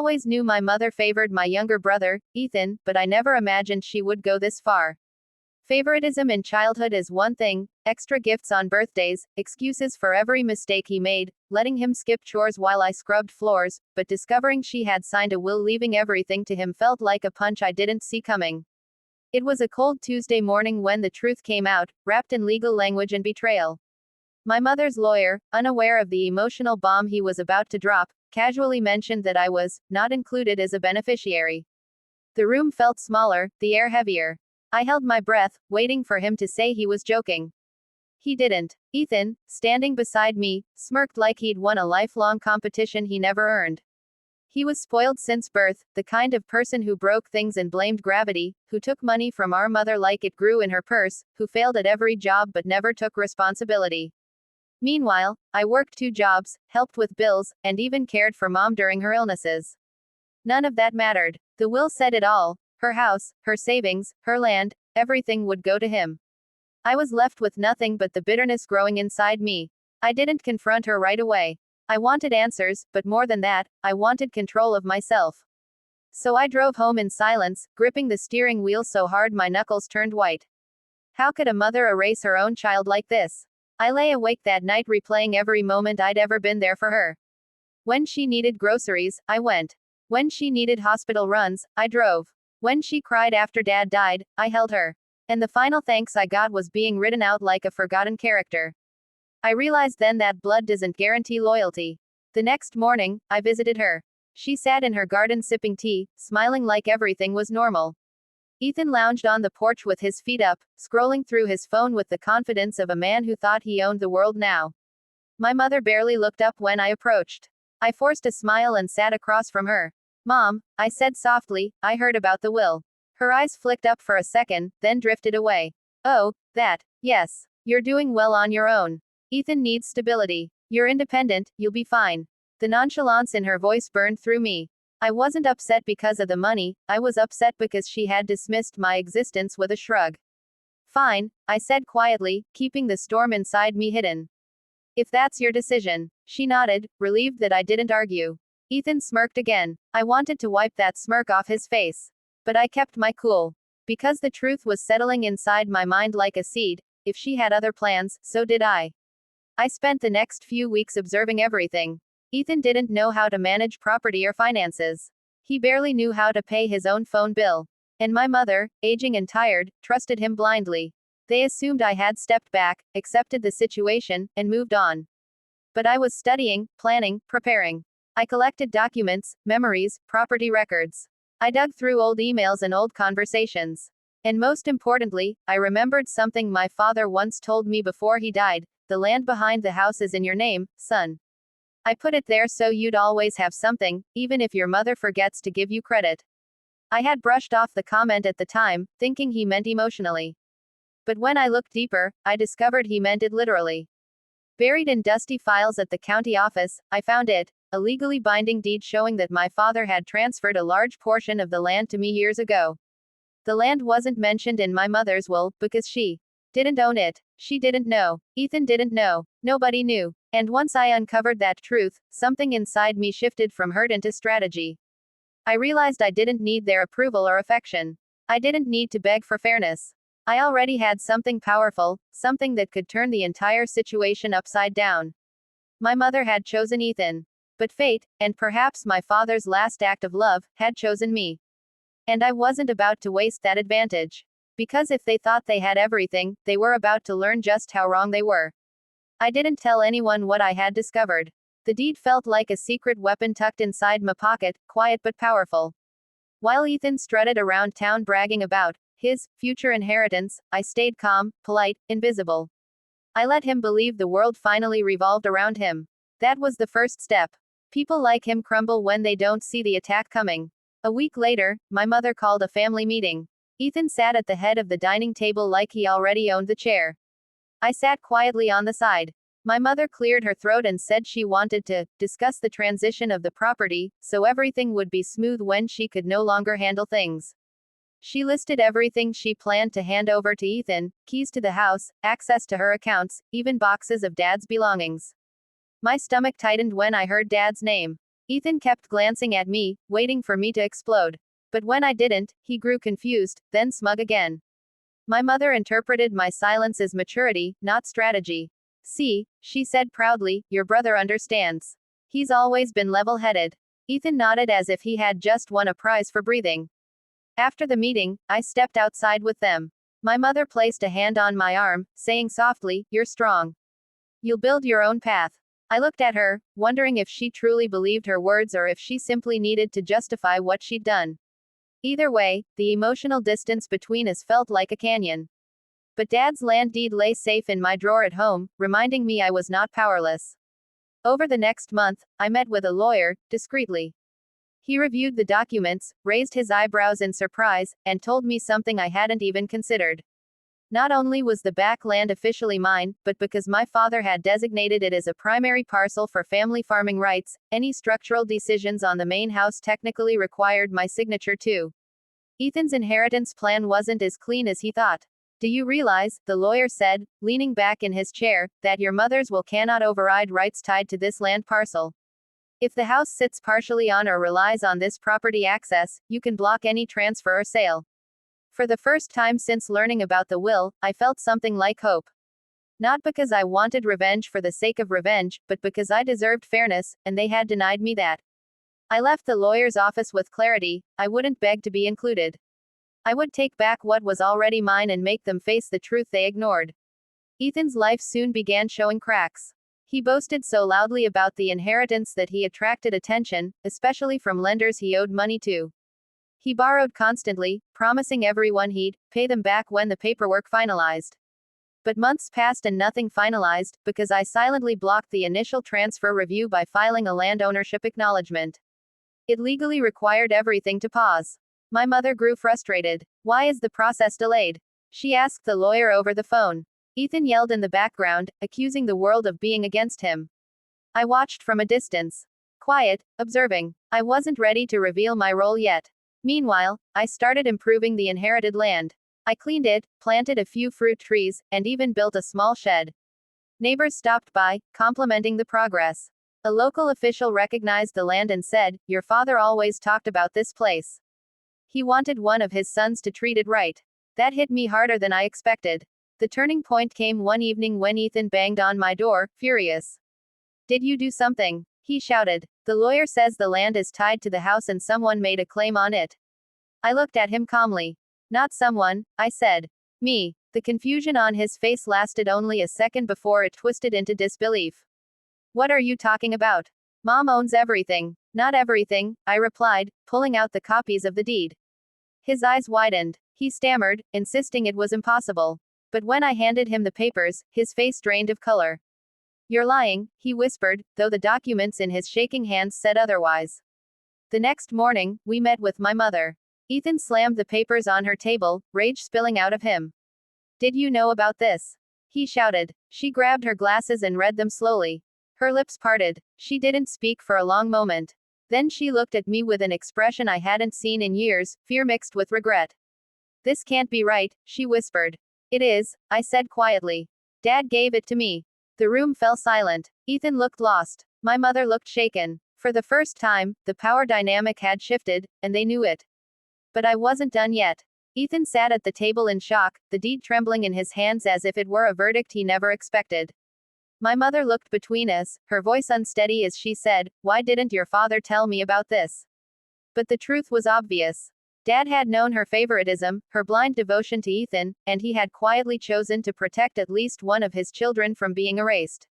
always knew my mother favored my younger brother, Ethan, but I never imagined she would go this far. Favoritism in childhood is one thing, extra gifts on birthdays, excuses for every mistake he made, letting him skip chores while I scrubbed floors, but discovering she had signed a will leaving everything to him felt like a punch I didn't see coming. It was a cold Tuesday morning when the truth came out, wrapped in legal language and betrayal. My mother's lawyer, unaware of the emotional bomb he was about to drop, casually mentioned that I was not included as a beneficiary. The room felt smaller, the air heavier. I held my breath, waiting for him to say he was joking. He didn't. Ethan, standing beside me, smirked like he'd won a lifelong competition he never earned. He was spoiled since birth, the kind of person who broke things and blamed gravity, who took money from our mother like it grew in her purse, who failed at every job but never took responsibility. Meanwhile, I worked 2 jobs, helped with bills, and even cared for mom during her illnesses. None of that mattered. The will said it all. Her house, her savings, her land, everything would go to him. I was left with nothing but the bitterness growing inside me. I didn't confront her right away. I wanted answers, but more than that, I wanted control of myself. So I drove home in silence, gripping the steering wheel so hard my knuckles turned white. How could a mother erase her own child like this? I lay awake that night replaying every moment I'd ever been there for her. When she needed groceries, I went. When she needed hospital runs, I drove. When she cried after dad died, I held her. And the final thanks I got was being written out like a forgotten character. I realized then that blood doesn't guarantee loyalty. The next morning, I visited her. She sat in her garden sipping tea, smiling like everything was normal. Ethan lounged on the porch with his feet up, scrolling through his phone with the confidence of a man who thought he owned the world now. My mother barely looked up when I approached. I forced a smile and sat across from her. "Mom," I said softly, "I heard about the will." Her eyes flicked up for a second, then drifted away. "Oh, that. Yes. You're doing well on your own. Ethan needs stability. You're independent, you'll be fine." The nonchalance in her voice burned through me. I wasn't upset because of the money, I was upset because she had dismissed my existence with a shrug. "Fine," I said quietly, keeping the storm inside me hidden. "If that's your decision." She nodded, relieved that I didn't argue. Ethan smirked again. I wanted to wipe that smirk off his face. But I kept my cool. Because the truth was settling inside my mind like a seed. If she had other plans, so did I. I spent the next few weeks observing everything. Ethan didn't know how to manage property or finances. He barely knew how to pay his own phone bill. And my mother, aging and tired, trusted him blindly. They assumed I had stepped back, accepted the situation, and moved on. But I was studying, planning, preparing. I collected documents, memories, property records. I dug through old emails and old conversations. And most importantly, I remembered something my father once told me before he died: "The land behind the house is in your name, son." I put it there so you'd always have something, even if your mother forgets to give you credit. I had brushed off the comment at the time, thinking he meant emotionally. But when I looked deeper, I discovered he meant it literally. Buried in dusty files at the county office, I found it. A legally binding deed showing that my father had transferred a large portion of the land to me years ago. The land wasn't mentioned in my mother's will, because she didn't own it. She didn't know. Ethan didn't know. Nobody knew. And once I uncovered that truth, something inside me shifted from hurt into strategy. I realized I didn't need their approval or affection. I didn't need to beg for fairness. I already had something powerful, something that could turn the entire situation upside down. My mother had chosen Ethan. But fate, and perhaps my father's last act of love, had chosen me. And I wasn't about to waste that advantage. Because if they thought they had everything, they were about to learn just how wrong they were. I didn't tell anyone what I had discovered. The deed felt like a secret weapon tucked inside my pocket, quiet but powerful. While Ethan strutted around town bragging about his future inheritance, I stayed calm, polite, invisible. I let him believe the world finally revolved around him. That was the first step. People like him crumble when they don't see the attack coming. A week later, my mother called a family meeting. Ethan sat at the head of the dining table like he already owned the chair. I sat quietly on the side. My mother cleared her throat and said she wanted to discuss the transition of the property, so everything would be smooth when she could no longer handle things. She listed everything she planned to hand over to Ethan: keys to the house, access to her accounts, even boxes of Dad's belongings. My stomach tightened when I heard Dad's name. Ethan kept glancing at me, waiting for me to explode. But when I didn't, he grew confused, then smug again. My mother interpreted my silence as maturity, not strategy. See, she said proudly, your brother understands. He's always been level-headed. Ethan nodded as if he had just won a prize for breathing. After the meeting, I stepped outside with them. My mother placed a hand on my arm, saying softly, you're strong. You'll build your own path. I looked at her, wondering if she truly believed her words or if she simply needed to justify what she'd done. Either way, the emotional distance between us felt like a canyon. But Dad's land deed lay safe in my drawer at home, reminding me I was not powerless. Over the next month, I met with a lawyer, discreetly. He reviewed the documents, raised his eyebrows in surprise, and told me something I hadn't even considered. Not only was the back land officially mine, but because my father had designated it as a primary parcel for family farming rights, any structural decisions on the main house technically required my signature too. Ethan's inheritance plan wasn't as clean as he thought. Do you realize, the lawyer said, leaning back in his chair, that your mother's will cannot override rights tied to this land parcel? If the house sits partially on or relies on this property access, you can block any transfer or sale. For the first time since learning about the will, I felt something like hope. Not because I wanted revenge for the sake of revenge, but because I deserved fairness, and they had denied me that. I left the lawyer's office with clarity. I wouldn't beg to be included. I would take back what was already mine and make them face the truth they ignored. Ethan's life soon began showing cracks. He boasted so loudly about the inheritance that he attracted attention, especially from lenders he owed money to. He borrowed constantly, promising everyone he'd pay them back when the paperwork finalized. But months passed and nothing finalized, because I silently blocked the initial transfer review by filing a land ownership acknowledgement. It legally required everything to pause. My mother grew frustrated. Why is the process delayed? She asked the lawyer over the phone. Ethan yelled in the background, accusing the world of being against him. I watched from a distance. Quiet, observing. I wasn't ready to reveal my role yet. Meanwhile, I started improving the inherited land. I cleaned it, planted a few fruit trees, and even built a small shed. Neighbors stopped by, complimenting the progress. A local official recognized the land and said, your father always talked about this place. He wanted one of his sons to treat it right. That hit me harder than I expected. The turning point came one evening when Ethan banged on my door, furious. Did you do something? He shouted. The lawyer says the land is tied to the house and someone made a claim on it. I looked at him calmly. Not someone, I said. Me. The confusion on his face lasted only a second before it twisted into disbelief. What are you talking about? Mom owns everything. Not everything, I replied, pulling out the copies of the deed. His eyes widened. He stammered, insisting it was impossible. But when I handed him the papers, his face drained of color. You're lying, he whispered, though the documents in his shaking hands said otherwise. The next morning, we met with my mother. Ethan slammed the papers on her table, rage spilling out of him. Did you know about this? He shouted. She grabbed her glasses and read them slowly. Her lips parted. She didn't speak for a long moment. Then she looked at me with an expression I hadn't seen in years, fear mixed with regret. This can't be right, she whispered. It is, I said quietly. Dad gave it to me. The room fell silent. Ethan looked lost. My mother looked shaken. For the first time, the power dynamic had shifted, and they knew it. But I wasn't done yet. Ethan sat at the table in shock, the deed trembling in his hands as if it were a verdict he never expected. My mother looked between us, her voice unsteady as she said, why didn't your father tell me about this? But the truth was obvious. Dad had known her favoritism, her blind devotion to Ethan, and he had quietly chosen to protect at least one of his children from being erased.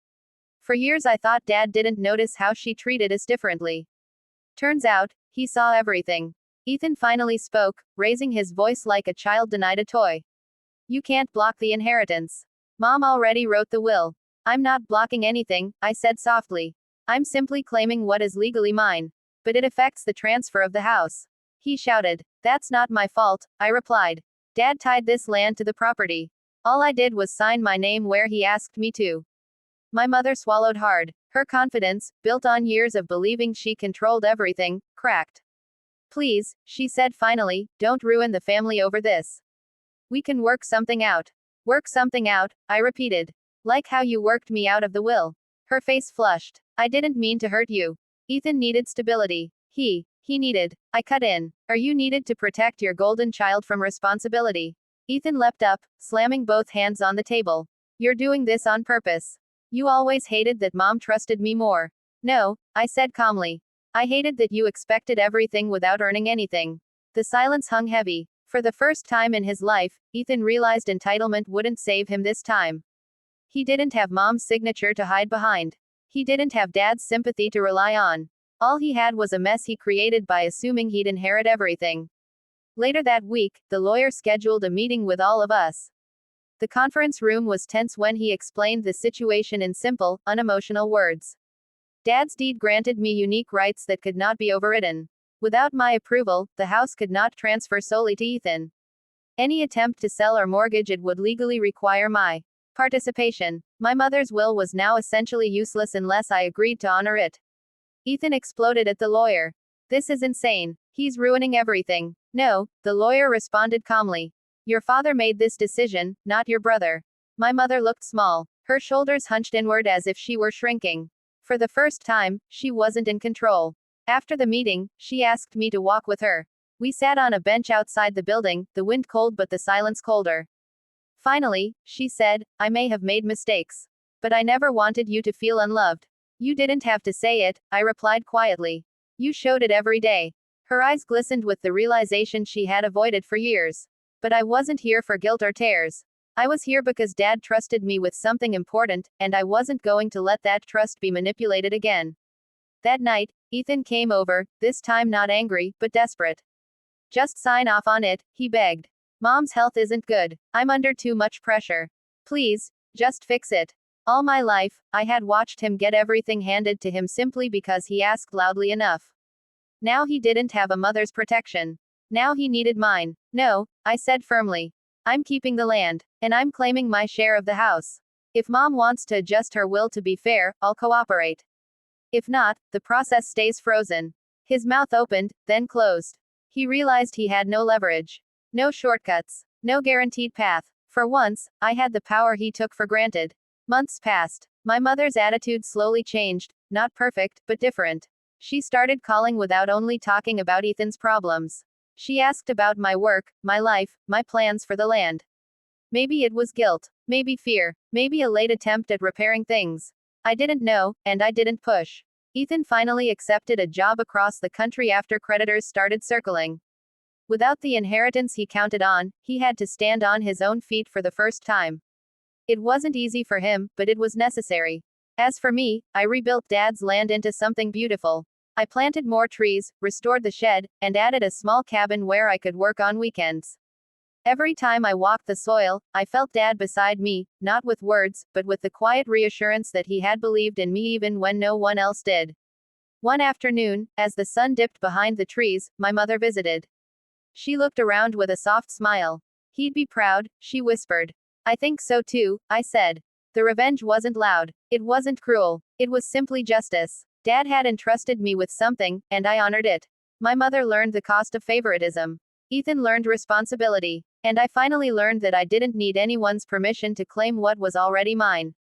For years I thought Dad didn't notice how she treated us differently. Turns out, he saw everything. Ethan finally spoke, raising his voice like a child denied a toy. You can't block the inheritance. Mom already wrote the will. I'm not blocking anything, I said softly. I'm simply claiming what is legally mine. But it affects the transfer of the house. He shouted. That's not my fault, I replied. Dad tied this land to the property. All I did was sign my name where he asked me to. My mother swallowed hard. Her confidence, built on years of believing she controlled everything, cracked. Please, she said finally, don't ruin the family over this. We can work something out. Work something out, I repeated. Like how you worked me out of the will. Her face flushed. I didn't mean to hurt you. Ethan needed stability. He needed. I cut in. Or you needed to protect your golden child from responsibility. Ethan leapt up, slamming both hands on the table. You're doing this on purpose. You always hated that mom trusted me more. No, I said calmly. I hated that you expected everything without earning anything. The silence hung heavy. For the first time in his life, Ethan realized entitlement wouldn't save him this time. He didn't have mom's signature to hide behind. He didn't have dad's sympathy to rely on. All he had was a mess he created by assuming he'd inherit everything. Later that week, the lawyer scheduled a meeting with all of us. The conference room was tense when he explained the situation in simple, unemotional words. Dad's deed granted me unique rights that could not be overridden. Without my approval, the house could not transfer solely to Ethan. Any attempt to sell or mortgage it would legally require my participation. My mother's will was now essentially useless unless I agreed to honor it. Ethan exploded at the lawyer. This is insane. He's ruining everything. No, the lawyer responded calmly. Your father made this decision, not your brother. My mother looked small. Her shoulders hunched inward as if she were shrinking. For the first time, she wasn't in control. After the meeting, she asked me to walk with her. We sat on a bench outside the building, the wind cold but the silence colder. Finally, she said, I may have made mistakes. But I never wanted you to feel unloved. You didn't have to say it, I replied quietly. You showed it every day. Her eyes glistened with the realization she had avoided for years. But I wasn't here for guilt or tears. I was here because Dad trusted me with something important, and I wasn't going to let that trust be manipulated again. That night, Ethan came over, this time not angry, but desperate. Just sign off on it, he begged. Mom's health isn't good. I'm under too much pressure. Please, just fix it. All my life, I had watched him get everything handed to him simply because he asked loudly enough. Now he didn't have a mother's protection. Now he needed mine. No, I said firmly. I'm keeping the land. And I'm claiming my share of the house. If Mom wants to adjust her will to be fair, I'll cooperate. If not, the process stays frozen. His mouth opened, then closed. He realized he had no leverage. No shortcuts. No guaranteed path. For once, I had the power he took for granted. Months passed. My mother's attitude slowly changed, not perfect, but different. She started calling without only talking about Ethan's problems. She asked about my work, my life, my plans for the land. Maybe it was guilt. Maybe fear. Maybe a late attempt at repairing things. I didn't know, and I didn't push. Ethan finally accepted a job across the country after creditors started circling. Without the inheritance he counted on, he had to stand on his own feet for the first time. It wasn't easy for him, but it was necessary. As for me, I rebuilt Dad's land into something beautiful. I planted more trees, restored the shed, and added a small cabin where I could work on weekends. Every time I walked the soil, I felt Dad beside me, not with words, but with the quiet reassurance that he had believed in me even when no one else did. One afternoon, as the sun dipped behind the trees, my mother visited. She looked around with a soft smile. He'd be proud, she whispered. I think so too, I said. The revenge wasn't loud. It wasn't cruel. It was simply justice. Dad had entrusted me with something, and I honored it. My mother learned the cost of favoritism. Ethan learned responsibility. And I finally learned that I didn't need anyone's permission to claim what was already mine.